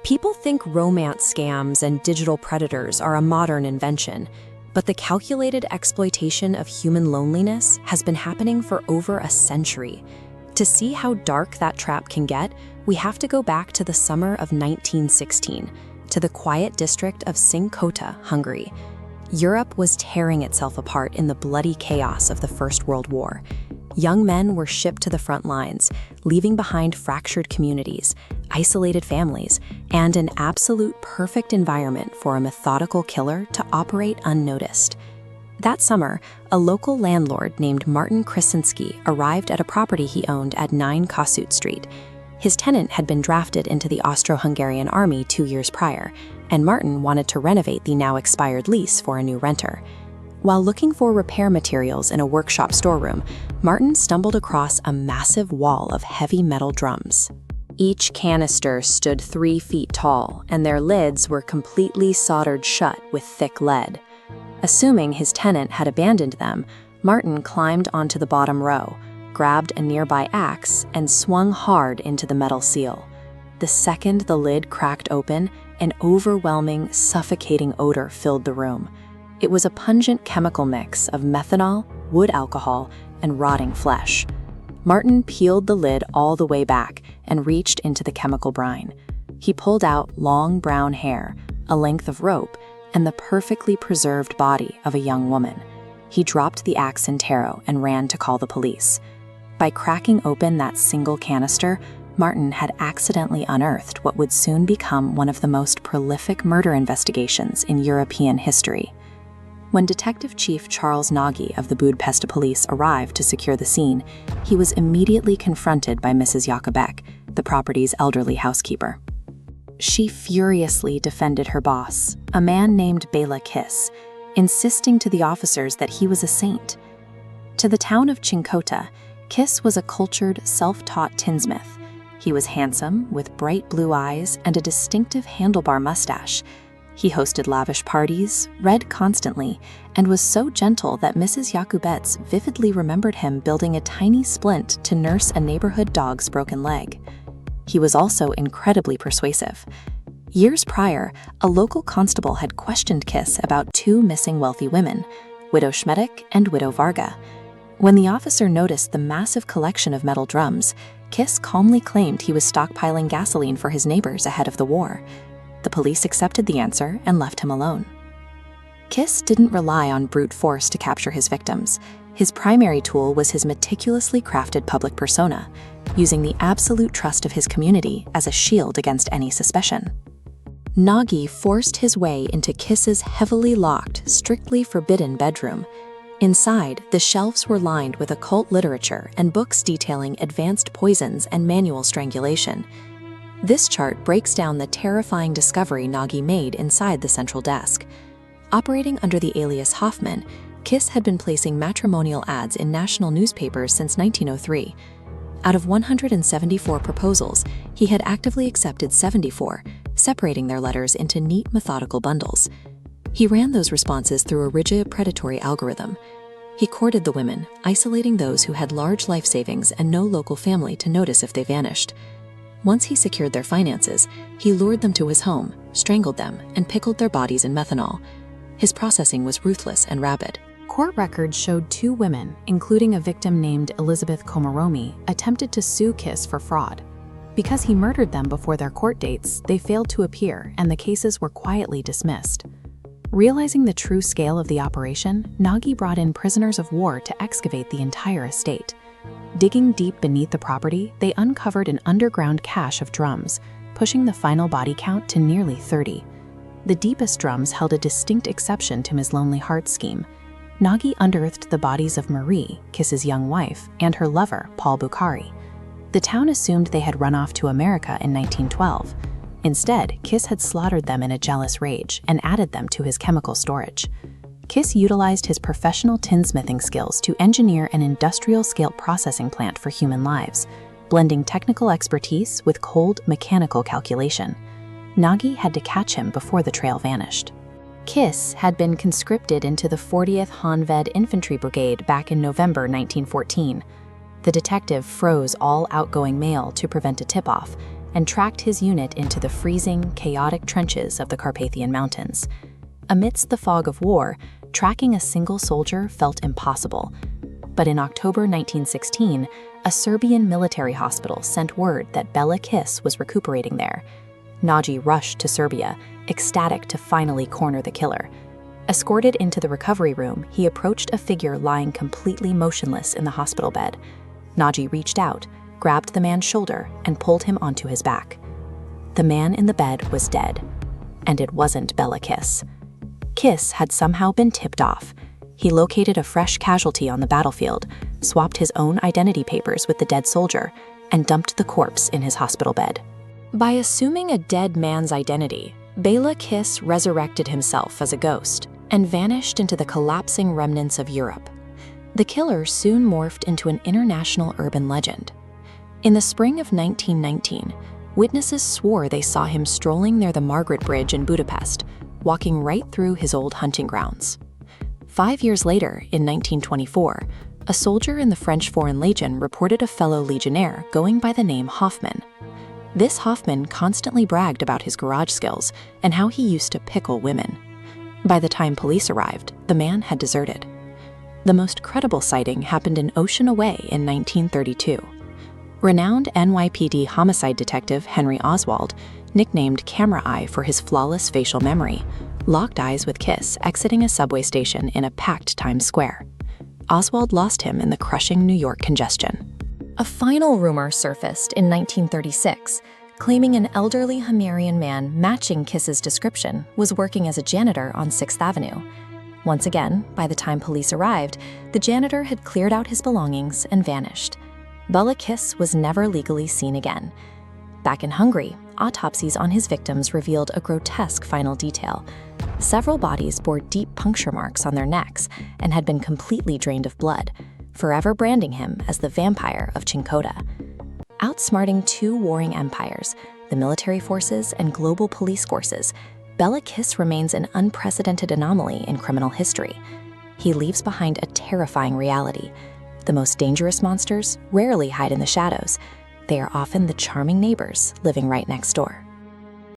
People think romance scams and digital predators are a modern invention, but the calculated exploitation of human loneliness has been happening for over a century. To see how dark that trap can get, we have to go back to the summer of 1916, to the quiet district of Cinkota, Hungary. Europe was tearing itself apart in the bloody chaos of the First World War. Young men were shipped to the front lines, leaving behind fractured communities, isolated families, and an absolute perfect environment for a methodical killer to operate unnoticed. That summer, a local landlord named Martin Krasinski arrived at a property he owned at 9 Kossuth Street. His tenant had been drafted into the Austro-Hungarian army 2 years prior, and Martin wanted to renovate the now expired lease for a new renter. While looking for repair materials in a workshop storeroom, Martin stumbled across a massive wall of heavy metal drums. Each canister stood 3 feet tall, and their lids were completely soldered shut with thick lead. Assuming his tenant had abandoned them, Martin climbed onto the bottom row, grabbed a nearby axe, and swung hard into the metal seal. The second the lid cracked open, an overwhelming, suffocating odor filled the room. It was a pungent chemical mix of methanol, wood alcohol, and rotting flesh. Martin peeled the lid all the way back and reached into the chemical brine. He pulled out long brown hair, a length of rope, and the perfectly preserved body of a young woman. He dropped the axe and taro and ran to call the police. By cracking open that single canister, Martin had accidentally unearthed what would soon become one of the most prolific murder investigations in European history. When Detective Chief Charles Nagy of the Budapest Police arrived to secure the scene, he was immediately confronted by Mrs. Jakubek, the property's elderly housekeeper. She furiously defended her boss, a man named Bela Kiss, insisting to the officers that he was a saint. To the town of Cinkota, Kiss was a cultured, self-taught tinsmith. He was handsome, with bright blue eyes and a distinctive handlebar mustache. He hosted lavish parties, read constantly, and was so gentle that Mrs. Jakubets vividly remembered him building a tiny splint to nurse a neighborhood dog's broken leg. He was also incredibly persuasive. Years prior, a local constable had questioned Kiss about 2 missing wealthy women, Widow Schmedek and Widow Varga. When the officer noticed the massive collection of metal drums, Kiss calmly claimed he was stockpiling gasoline for his neighbors ahead of the war. The police accepted the answer and left him alone. Kiss didn't rely on brute force to capture his victims. His primary tool was his meticulously crafted public persona, using the absolute trust of his community as a shield against any suspicion. Nagy forced his way into Kiss's heavily locked, strictly forbidden bedroom. Inside, the shelves were lined with occult literature and books detailing advanced poisons and manual strangulation. This chart breaks down the terrifying discovery Nagy made inside the central desk. Operating under the alias Hoffman, Kiss had been placing matrimonial ads in national newspapers since 1903. Out of 174 proposals, he had actively accepted 74, separating their letters into neat, methodical bundles. He ran those responses through a rigid, predatory algorithm. He courted the women, isolating those who had large life savings and no local family to notice if they vanished. Once he secured their finances, he lured them to his home, strangled them, and pickled their bodies in methanol. His processing was ruthless and rapid. Court records showed 2 women, including a victim named Elizabeth Komaromi, attempted to sue Kiss for fraud. Because he murdered them before their court dates, they failed to appear and the cases were quietly dismissed. Realizing the true scale of the operation, Nagy brought in prisoners of war to excavate the entire estate. Digging deep beneath the property, they uncovered an underground cache of drums, pushing the final body count to nearly 30. The deepest drums held a distinct exception to his Lonely Hearts scheme. Nagy unearthed the bodies of Marie, Kiss's young wife, and her lover, Paul Bukhari. The town assumed they had run off to America in 1912. Instead, Kiss had slaughtered them in a jealous rage and added them to his chemical storage. Kiss utilized his professional tinsmithing skills to engineer an industrial-scale processing plant for human lives, blending technical expertise with cold, mechanical calculation. Nagy had to catch him before the trail vanished. Kiss had been conscripted into the 40th Honved Infantry Brigade back in November 1914. The detective froze all outgoing mail to prevent a tip-off, and tracked his unit into the freezing, chaotic trenches of the Carpathian Mountains. Amidst the fog of war, tracking a single soldier felt impossible. But in October 1916, a Serbian military hospital sent word that Bela Kiss was recuperating there. Naji rushed to Serbia, ecstatic to finally corner the killer. Escorted into the recovery room, he approached a figure lying completely motionless in the hospital bed. Naji reached out, grabbed the man's shoulder, and pulled him onto his back. The man in the bed was dead. And it wasn't Bela Kiss. Kiss had somehow been tipped off. He located a fresh casualty on the battlefield, swapped his own identity papers with the dead soldier, and dumped the corpse in his hospital bed. By assuming a dead man's identity, Béla Kiss resurrected himself as a ghost and vanished into the collapsing remnants of Europe. The killer soon morphed into an international urban legend. In the spring of 1919, witnesses swore they saw him strolling near the Margaret Bridge in Budapest, walking right through his old hunting grounds. 5 years later, in 1924, a soldier in the French Foreign Legion reported a fellow legionnaire going by the name Hoffman. This Hoffman constantly bragged about his garage skills and how he used to pickle women. By the time police arrived, the man had deserted. The most credible sighting happened in Ocean Away in 1932. Renowned NYPD homicide detective Henry Oswald, nicknamed Camera Eye for his flawless facial memory, locked eyes with Kiss exiting a subway station in a packed Times Square. Oswald lost him in the crushing New York congestion. A final rumor surfaced in 1936, claiming an elderly Hungarian man matching Kiss's description was working as a janitor on 6th Avenue. Once again, by the time police arrived, the janitor had cleared out his belongings and vanished. Bela Kiss was never legally seen again. Back in Hungary, autopsies on his victims revealed a grotesque final detail. Several bodies bore deep puncture marks on their necks and had been completely drained of blood, forever branding him as the Vampire of Cinkota. Outsmarting two warring empires, the military forces and global police forces, Bela Kiss remains an unprecedented anomaly in criminal history. He leaves behind a terrifying reality. The most dangerous monsters rarely hide in the shadows. They are often the charming neighbors living right next door.